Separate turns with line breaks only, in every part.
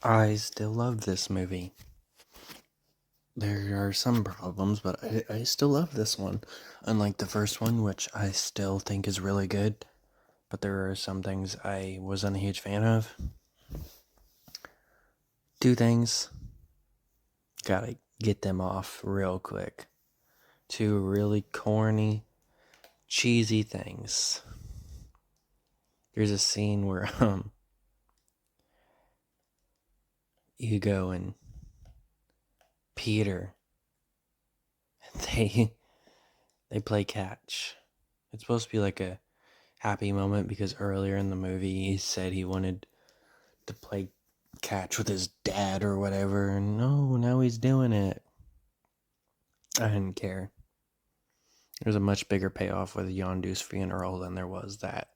I still love this movie. There are some problems, but I still love this one. Unlike the first one, which I still think is really good, but there are some things I wasn't a huge fan of. Two things, gotta get them off real quick. Two really corny, cheesy things. There's a scene where Hugo and Peter they they play catch. It's supposed to be like a happy moment because earlier in the movie he said he wanted to play catch with his dad or whatever, and no, now he's doing it. I didn't care. There's a much bigger payoff with Yondu's funeral than there was that.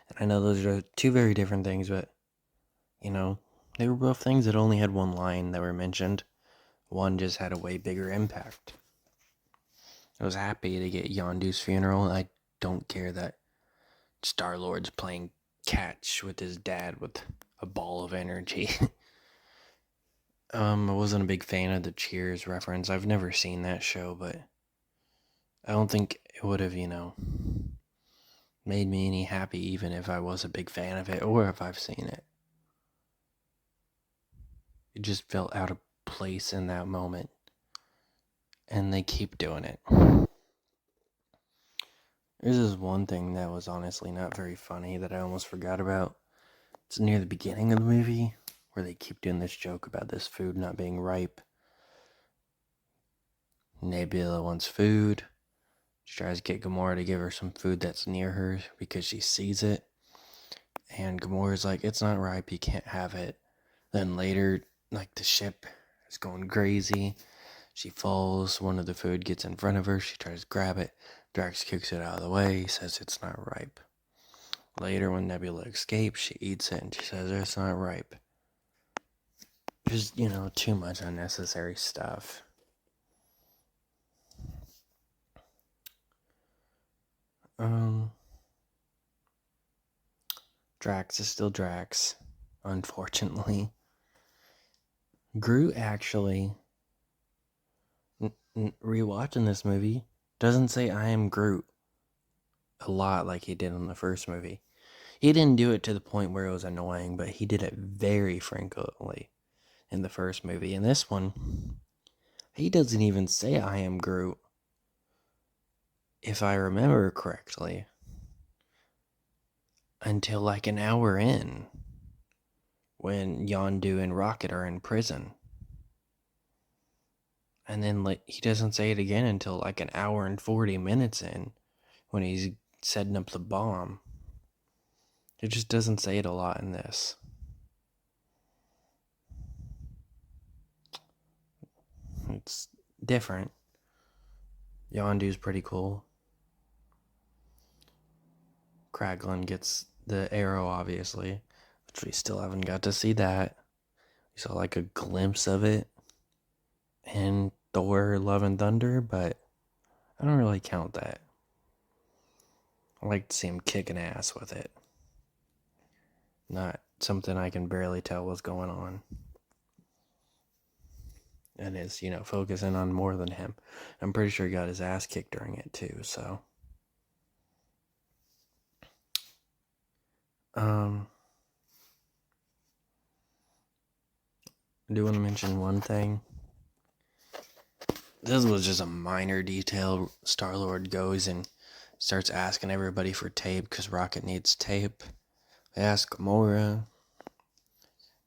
And I know those are two very different things, but you know, they were both things that only had one line that were mentioned. One just had a way bigger impact. I was happy to get Yondu's funeral. I don't care that Star-Lord's playing catch with his dad with a ball of energy. I wasn't a big fan of the Cheers reference. I've never seen that show, but I don't think it would have, made me any happy even if I was a big fan of it or if I've seen it. It just felt out of place in that moment. And they keep doing it. There's this one thing that was honestly not very funny that I almost forgot about. It's near the beginning of the movie where they keep doing this joke about this food not being ripe. Nebula wants food. She tries to get Gamora to give her some food that's near her because she sees it. And Gamora's like, it's not ripe, you can't have it. Then later, like, the ship is going crazy. She falls, one of the food gets in front of her, she tries to grab it. Drax kicks it out of the way, says it's not ripe. Later, when Nebula escapes, she eats it and she says it's not ripe. Just, too much unnecessary stuff. Drax is still Drax, unfortunately. Groot actually, rewatching this movie, doesn't say I am Groot a lot like he did in the first movie. He didn't do it to the point where it was annoying, but he did it very frequently in the first movie. In this one, he doesn't even say I am Groot, if I remember correctly, until like an hour in, when Yondu and Rocket are in prison. And then he doesn't say it again until like an hour and 40 minutes in, when he's setting up the bomb. It just doesn't say it a lot in this. It's different. Yondu's pretty cool. Kraglin gets the arrow, obviously, which we still haven't got to see that. We saw like a glimpse of it in Thor Love and Thunder, but I don't really count that. I like to see him kicking ass with it. Not something I can barely tell what's going on. And is, focusing on more than him. I'm pretty sure he got his ass kicked during it too, so. I do want to mention one thing. This was just a minor detail. Star-Lord goes and starts asking everybody for tape because Rocket needs tape. They ask Gamora.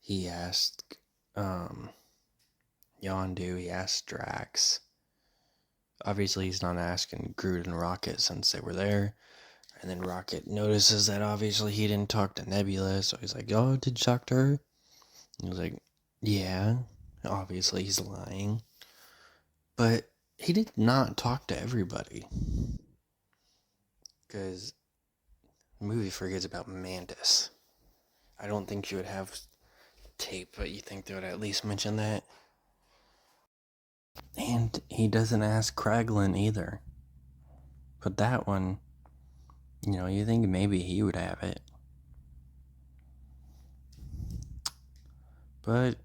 He asked Yondu. He asked Drax. Obviously, he's not asking Groot and Rocket since they were there. And then Rocket notices that obviously he didn't talk to Nebula, so he's like, oh, did you talk to her? And he was like, yeah. Obviously, he's lying. But he did not talk to everybody. Because the movie forgets about Mantis. I don't think she would have tape, but you think they would at least mention that. And he doesn't ask Kraglin either. But that one, you think maybe he would have it. But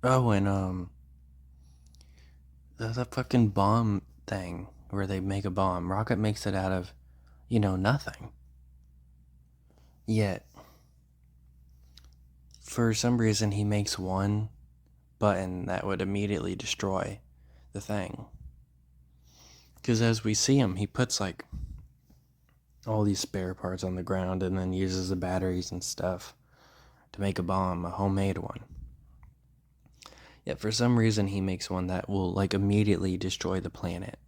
oh, and the fucking bomb thing where they make a bomb. Rocket makes it out of, nothing. Yet, for some reason, he makes one button that would immediately destroy the thing. Because as we see him, he puts like all these spare parts on the ground and then uses the batteries and stuff to make a bomb, a homemade one. Yet for some reason, he makes one that will like immediately destroy the planet.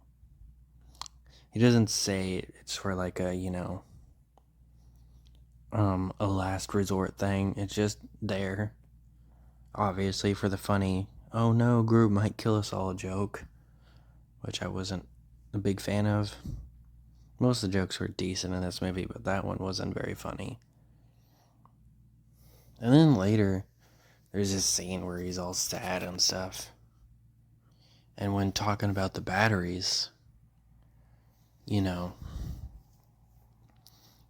He doesn't say it's for like a, a last resort thing. It's just there, obviously, for the funny, oh no, Groot might kill us all joke, which I wasn't a big fan of. Most of the jokes were decent in this movie, but that one wasn't very funny. And then later, there's this scene where he's all sad and stuff. And when talking about the batteries, he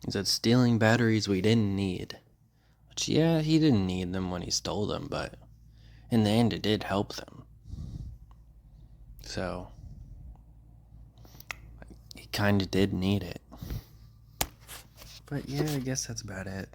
said stealing batteries we didn't need. Which, yeah, he didn't need them when he stole them, but in the end, it did help them. So, he kind of did need it. But yeah, I guess that's about it.